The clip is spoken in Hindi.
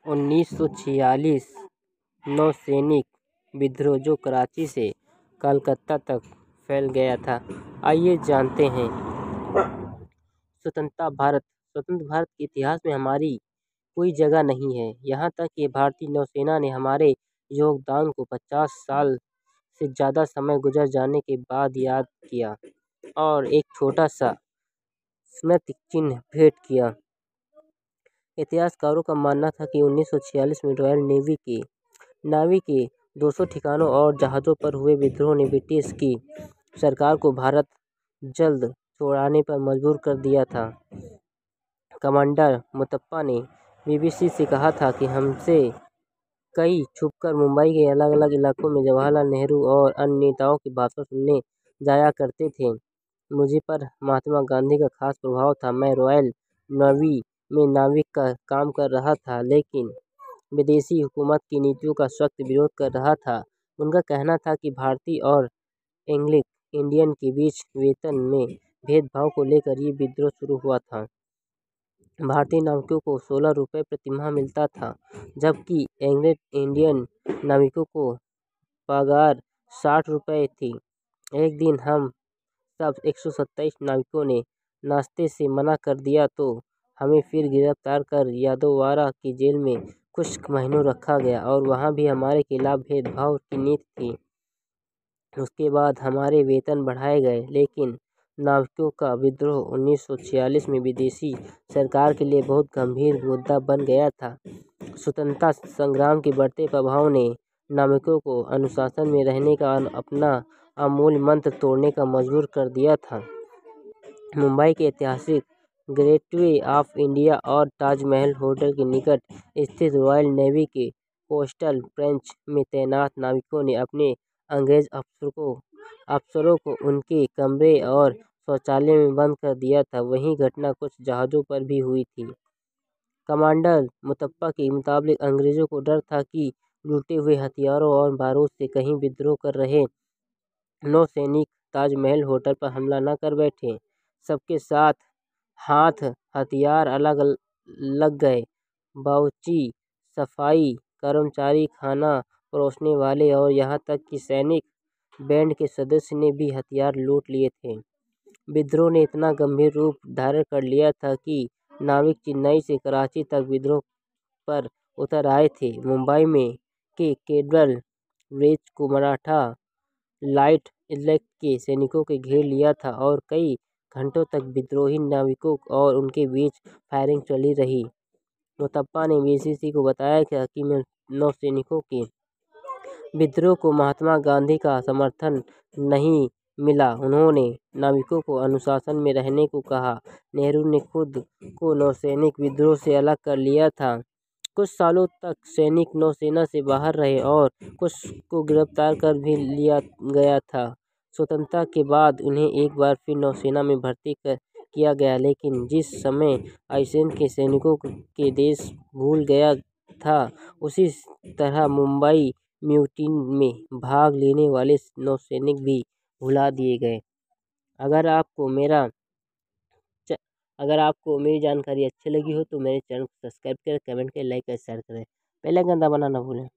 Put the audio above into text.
1946 नौसैनिक विद्रोह जो कराची से कलकत्ता तक फैल गया था। आइए जानते हैं। स्वतंत्र भारत के इतिहास में हमारी कोई जगह नहीं है, यहाँ तक कि भारतीय नौसेना ने हमारे योगदान को 50 साल से ज़्यादा समय गुजर जाने के बाद याद किया और एक छोटा सा स्मृति चिन्ह भेंट किया। इतिहासकारों का मानना था कि 1946 में रॉयल नेवी के 200 ठिकानों और जहाज़ों पर हुए विद्रोह ने ब्रिटिश की सरकार को भारत जल्द छोड़ने पर मजबूर कर दिया था। कमांडर मुतप्पा ने बीबीसी से कहा था कि हमसे कई छुपकर मुंबई के अलग अलग इलाकों में जवाहरलाल नेहरू और अन्य नेताओं के भाषण सुनने जाया करते थे। मुझे पर महात्मा गांधी का खास प्रभाव था। मैं रॉयल नेवी में नाविक का काम कर रहा था, लेकिन विदेशी हुकूमत की नीतियों का सख्त विरोध कर रहा था। उनका कहना था कि भारतीय और एंग्लो इंडियन के बीच वेतन में भेदभाव को लेकर ये विद्रोह शुरू हुआ था। भारतीय नाविकों को 16 रुपये प्रति माह मिलता था, जबकि एंग्लो इंडियन नाविकों को पगार 60 रुपये थी। एक दिन हम सब 127 नाविकों ने नाश्ते से मना कर दिया तो हमें फिर गिरफ्तार कर यादववाड़ा की जेल में कुछ महीनों रखा गया और वहाँ भी हमारे खिलाफ भेदभाव की नीति थी। उसके बाद हमारे वेतन बढ़ाए गए, लेकिन नाविकों का विद्रोह 1946 में विदेशी सरकार के लिए बहुत गंभीर मुद्दा बन गया था। स्वतंत्रता संग्राम के बढ़ते प्रभाव ने नाविकों को अनुशासन में रहने का अपना अमूल मंत्र तोड़ने का मजबूर कर दिया था। मुंबई के ऐतिहासिक गेटवे ऑफ इंडिया और ताजमहल होटल के निकट स्थित रॉयल नेवी के कोस्टल ब्रांच में तैनात नाविकों ने अपने अंग्रेज अफसरों को उनके कमरे और शौचालय में बंद कर दिया था। वही घटना कुछ जहाज़ों पर भी हुई थी। कमांडर मुतप्पा के मुताबिक अंग्रेजों को डर था कि लूटे हुए हथियारों और बारूद से कहीं विद्रोह कर रहे नौसैनिक ताजमहल होटल पर हमला न कर बैठे। सबके साथ हाथ हथियार अलग लग गए। बावर्ची, सफाई कर्मचारी, खाना परोसने वाले और यहाँ तक कि सैनिक बैंड के सदस्य ने भी हथियार लूट लिए थे। विद्रोह ने इतना गंभीर रूप धारण कर लिया था कि नाविक चेन्नई से कराची तक विद्रोह पर उतर आए थे। मुंबई में के कैथेड्रल ब्रिज को मराठा लाइट इन्फैंट्री के सैनिकों ने घेर लिया था और कई घंटों तक विद्रोही नाविकों और उनके बीच फायरिंग चली रही। मुतप्पा ने बीबीसी को बताया कि नौसैनिकों के विद्रोह को महात्मा गांधी का समर्थन नहीं मिला। उन्होंने नाविकों को अनुशासन में रहने को कहा। नेहरू ने खुद को नौसैनिक विद्रोह से अलग कर लिया था। कुछ सालों तक सैनिक नौसेना से बाहर रहे और कुछ को गिरफ्तार कर भी लिया गया था। स्वतंत्रता के बाद उन्हें एक बार फिर नौसेना में भर्ती किया गया, लेकिन जिस समय आइसलैंड के सैनिकों के देश भूल गया था, उसी तरह मुंबई म्यूटिनी में भाग लेने वाले नौसैनिक भी भुला दिए गए। अगर आपको मेरी जानकारी अच्छी लगी हो तो मेरे चैनल को सब्सक्राइब करें, कमेंट करें, लाइक करें, शेयर करें। बेल आइकन दबाना ना भूलें।